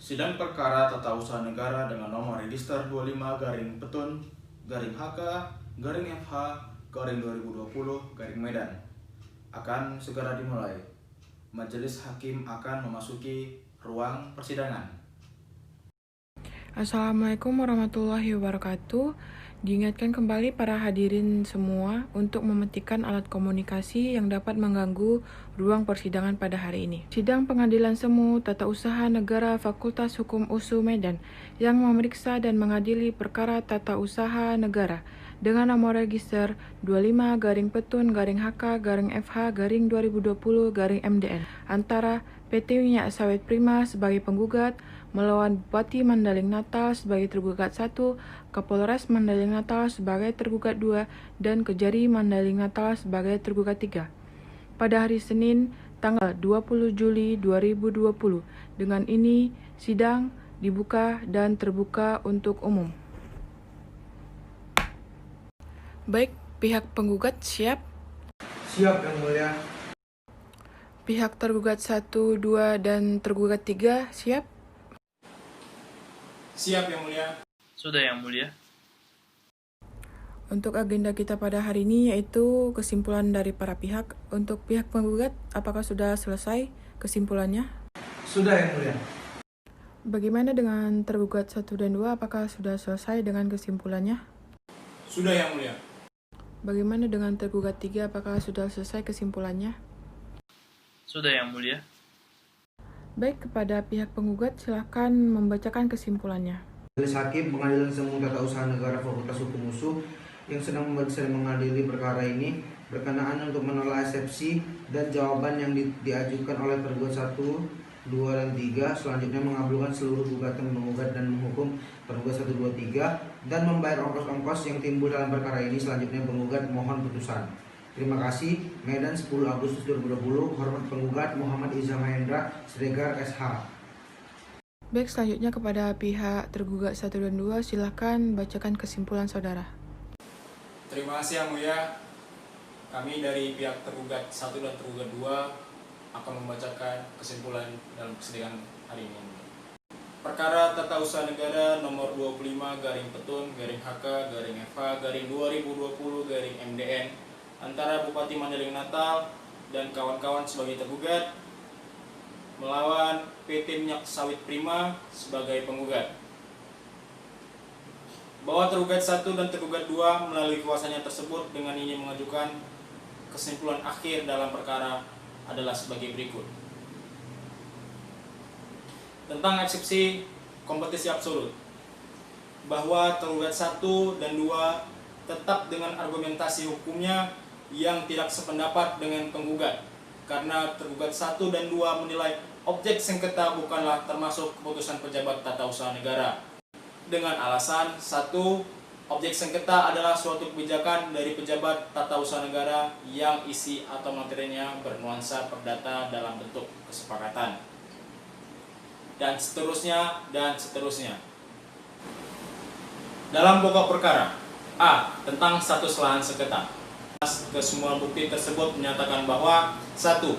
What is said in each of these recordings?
Sidang perkara tata usaha negara dengan nomor register 25-HK-Petun-FH-2020 akan segera dimulai. Majelis Hakim akan memasuki ruang persidangan. Assalamualaikum warahmatullahi wabarakatuh. Diingatkan kembali para hadirin semua untuk mematikan alat komunikasi yang dapat mengganggu ruang persidangan pada hari ini. Sidang Pengadilan Semu Tata Usaha Negara Fakultas Hukum USU Medan yang memeriksa dan mengadili perkara tata usaha negara dengan nomor register 25-HK-FH-2020-MDN antara PT Minyak Sawit Prima sebagai penggugat melawan Bupati Mandaling Natal sebagai tergugat 1, Kapolres Mandaling Natal sebagai tergugat 2, dan Kejari Mandaling Natal sebagai tergugat 3. Pada hari Senin, tanggal 20 Juli 2020. Dengan ini, sidang dibuka dan terbuka untuk umum. Baik, pihak penggugat siap? Siap, Yang Mulia. Pihak tergugat 1, 2, dan tergugat 3 siap? Siap, Yang Mulia. Sudah, Yang Mulia. Untuk agenda kita pada hari ini yaitu kesimpulan dari para pihak. Untuk pihak penggugat, apakah sudah selesai kesimpulannya? Sudah, Yang Mulia. Bagaimana dengan tergugat 1 dan 2, apakah sudah selesai dengan kesimpulannya? Sudah, Yang Mulia. Bagaimana dengan tergugat 3, apakah sudah selesai kesimpulannya? Sudah, Yang Mulia. Baik, kepada pihak penggugat silakan membacakan kesimpulannya. Majelis Hakim Pengadilan Semu Tata Usaha Negara Fakultas Hukum USU yang sedang memeriksa dan mengadili perkara ini berkenaan untuk menolak eksepsi dan jawaban yang diajukan oleh tergugat 1, 2, dan 3, selanjutnya mengabulkan seluruh gugatan penggugat dan menghukum tergugat 1, 2, 3 dan membayar ongkos-ongkos yang timbul dalam perkara ini. Selanjutnya penggugat mohon putusan. Terima kasih. Medan 10 Agustus 2020. Hormat penggugat Muhammad Iza Mahendra, Sregar SH. Baik, selanjutnya kepada pihak tergugat 1 dan 2, silakan bacakan kesimpulan saudara. Terima kasih, Yang Mulia. Kami dari pihak tergugat 1 dan tergugat 2 akan membacakan kesimpulan dalam persidangan hari ini. Perkara tata usaha negara nomor 25-HK-FH-2020-MDN antara Bupati Mandaling Natal dan kawan-kawan sebagai tergugat melawan PT Minyak Sawit Prima sebagai penggugat. Bahwa tergugat 1 dan tergugat 2 melalui kuasanya tersebut dengan ini mengajukan kesimpulan akhir dalam perkara adalah sebagai berikut. Tentang eksepsi kompetisi absolut, bahwa tergugat 1 dan 2 tetap dengan argumentasi hukumnya yang tidak sependapat dengan penggugat, karena tergugat 1 dan 2 menilai objek sengketa bukanlah termasuk keputusan pejabat tata usaha negara dengan alasan 1. Objek sengketa adalah suatu kebijakan dari pejabat tata usaha negara yang isi atau materinya bernuansa perdata dalam bentuk kesepakatan, dan seterusnya dan seterusnya. Dalam pokok perkara A. Tentang status lahan sengketa, kesemua bukti tersebut menyatakan bahwa 1.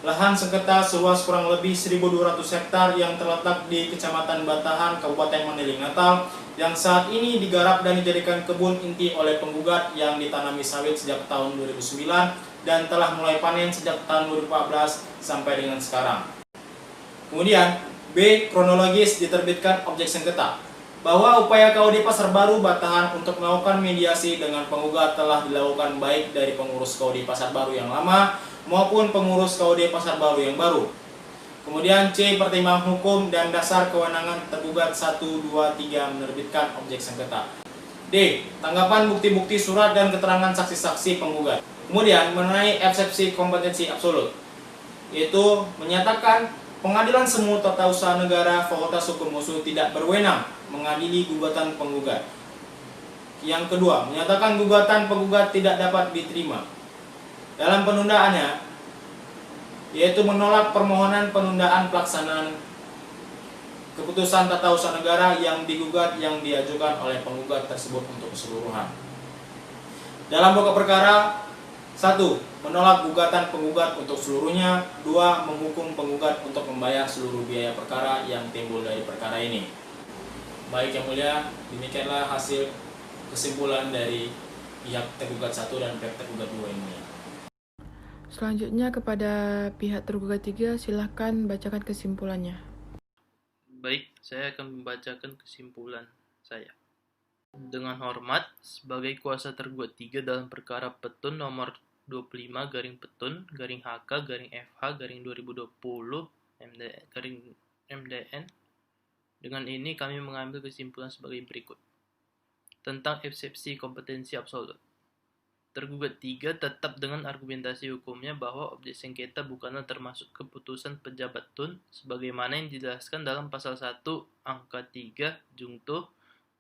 Lahan sengketa seluas kurang lebih 1.200 hektar yang terletak di Kecamatan Batahan, Kabupaten Mandaling Natal yang saat ini digarap dan dijadikan kebun inti oleh penggugat yang ditanami sawit sejak tahun 2009 dan telah mulai panen sejak tahun 2014 sampai dengan sekarang. Kemudian B. Kronologis diterbitkan objek sengketa, bahwa upaya KUD Pasar Baru Batahan untuk melakukan mediasi dengan penggugat telah dilakukan baik dari pengurus KUD Pasar Baru yang lama maupun pengurus KUD Pasar Baru yang baru. Kemudian C. Pertimbangan hukum dan dasar kewenangan tergugat 1, 2, 3 menerbitkan objek sengketa. D. Tanggapan bukti-bukti surat dan keterangan saksi-saksi penggugat. Kemudian mengenai eksepsi kompetensi absolut, yaitu menyatakan Pengadilan Semu Tata Usaha Negara Fakultas Hukum USU tidak berwenang mengadili gugatan penggugat. Yang kedua, menyatakan gugatan penggugat tidak dapat diterima dalam penundaannya, yaitu menolak permohonan penundaan pelaksanaan keputusan tata usaha negara yang digugat yang diajukan oleh penggugat tersebut untuk keseluruhan. Dalam pokok perkara 1. Menolak gugatan penggugat untuk seluruhnya. 2. Menghukum penggugat untuk membayar seluruh biaya perkara yang timbul dari perkara ini. Baik Yang Mulia, demikianlah hasil kesimpulan dari pihak tergugat 1 dan pihak tergugat 2 Yang Mulia. Selanjutnya kepada pihak tergugat 3, silahkan bacakan kesimpulannya. Baik, saya akan membacakan kesimpulan saya. Dengan hormat, sebagai kuasa tergugat 3 dalam perkara petun nomor 25-Petun-HK-FH-2020 MDN. Dengan ini kami mengambil kesimpulan sebagai berikut. Tentang eksepsi kompetensi absolut. Tergugat 3 tetap dengan argumentasi hukumnya bahwa objek sengketa bukanlah termasuk keputusan pejabat tun sebagaimana yang dijelaskan dalam pasal 1 angka 3 jungtuh,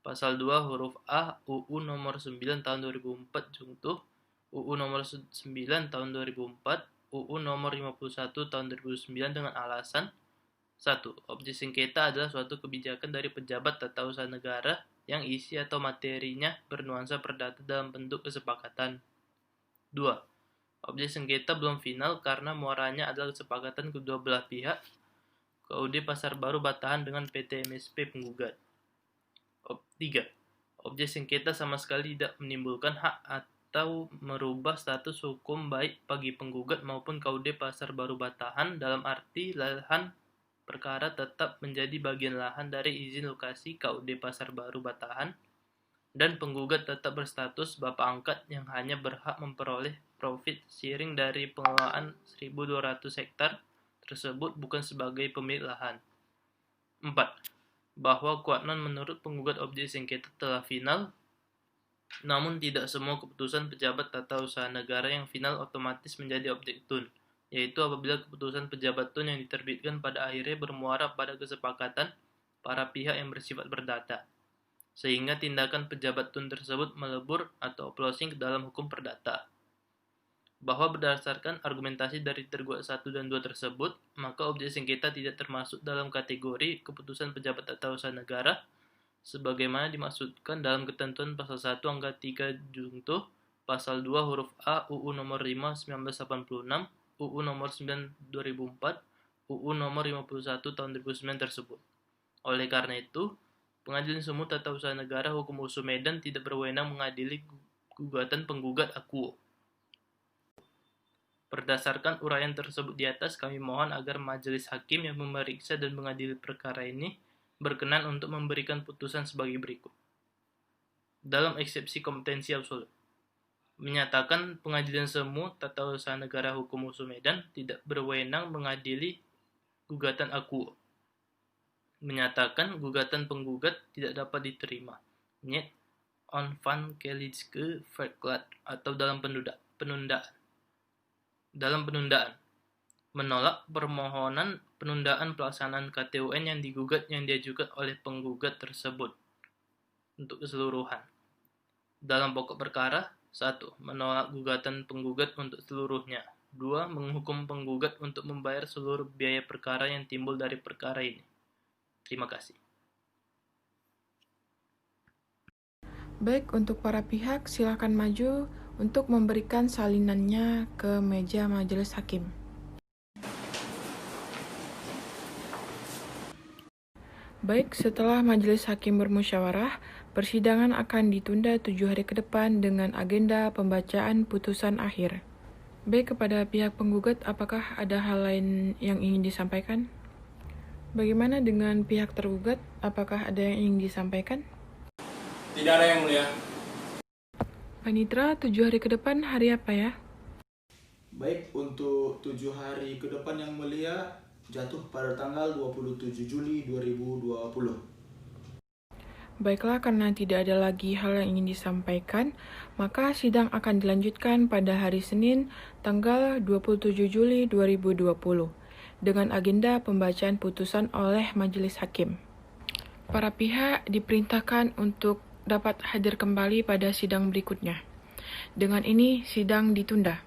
pasal 2 huruf A UU nomor 9 tahun 2004 jungtuh, UU nomor 9 tahun 2004, UU nomor 51 tahun 2009 dengan alasan 1. Objek sengketa adalah suatu kebijakan dari pejabat tata usaha negara yang isi atau materinya bernuansa perdata dalam bentuk kesepakatan. 2. Objek sengketa belum final karena muaranya adalah kesepakatan kedua belah pihak, KUD Pasar Baru Batahan dengan PT MSP penggugat. 3. Objek sengketa sama sekali tidak menimbulkan hak atau merubah status hukum baik bagi penggugat maupun KUD Pasar Baru Batahan dalam arti lahan perkara tetap menjadi bagian lahan dari izin lokasi KUD Pasar Baru Batahan dan penggugat tetap berstatus bapak angkat yang hanya berhak memperoleh profit sharing dari pengelolaan 1.200 hektar tersebut bukan sebagai pemilik lahan. 4. Bahwa kuatnon menurut penggugat objek sengketa telah final, namun tidak semua keputusan pejabat tata usaha negara yang final otomatis menjadi objek tun, yaitu apabila keputusan pejabat tun yang diterbitkan pada akhirnya bermuara pada kesepakatan para pihak yang bersifat perdata, sehingga tindakan pejabat tun tersebut melebur atau oplossing ke dalam hukum perdata. Bahwa berdasarkan argumentasi dari tergugat 1 dan 2 tersebut, maka objek sengketa tidak termasuk dalam kategori keputusan pejabat tata usaha negara, sebagaimana dimaksudkan dalam ketentuan pasal 1 angka 3 jungtuh, pasal 2 huruf A UU nomor 5 1986, UU nomor 9 2004, UU nomor 51 tahun 2009 tersebut. Oleh karena itu, Pengadilan Sumut Tata Usaha Negara Hukum Usu Medan tidak berwenang mengadili gugatan penggugat akuo. Berdasarkan uraian tersebut di atas, kami mohon agar majelis hakim yang memeriksa dan mengadili perkara ini berkenan untuk memberikan putusan sebagai berikut. Dalam eksepsi kompetensi absolut, menyatakan Pengadilan Semu Tata Usaha Negara Hukum Usu Medan tidak berwenang mengadili gugatan akuo. Menyatakan gugatan penggugat tidak dapat diterima. Nyet on van Kelitske verklaard atau dalam penundaan. Menolak permohonan penundaan pelaksanaan KTUN yang diajukan oleh penggugat tersebut untuk keseluruhan. Dalam pokok perkara, 1. Menolak gugatan penggugat untuk seluruhnya. 2. Menghukum penggugat untuk membayar seluruh biaya perkara yang timbul dari perkara ini. Terima kasih. Baik, untuk para pihak silakan maju untuk memberikan salinannya ke meja majelis hakim. Baik, setelah majelis hakim bermusyawarah, persidangan akan ditunda 7 hari ke depan dengan agenda pembacaan putusan akhir. Baik, kepada pihak penggugat, apakah ada hal lain yang ingin disampaikan? Bagaimana dengan pihak tergugat? Apakah ada yang ingin disampaikan? Tidak ada Yang Mulia. Panitra, 7 hari ke depan hari apa ya? Baik, untuk 7 hari ke depan Yang Mulia jatuh pada tanggal 27 Juli 2020. Baiklah, karena tidak ada lagi hal yang ingin disampaikan, maka sidang akan dilanjutkan pada hari Senin, tanggal 27 Juli 2020, dengan agenda pembacaan putusan oleh majelis hakim. Para pihak diperintahkan untuk dapat hadir kembali pada sidang berikutnya. Dengan ini, sidang ditunda.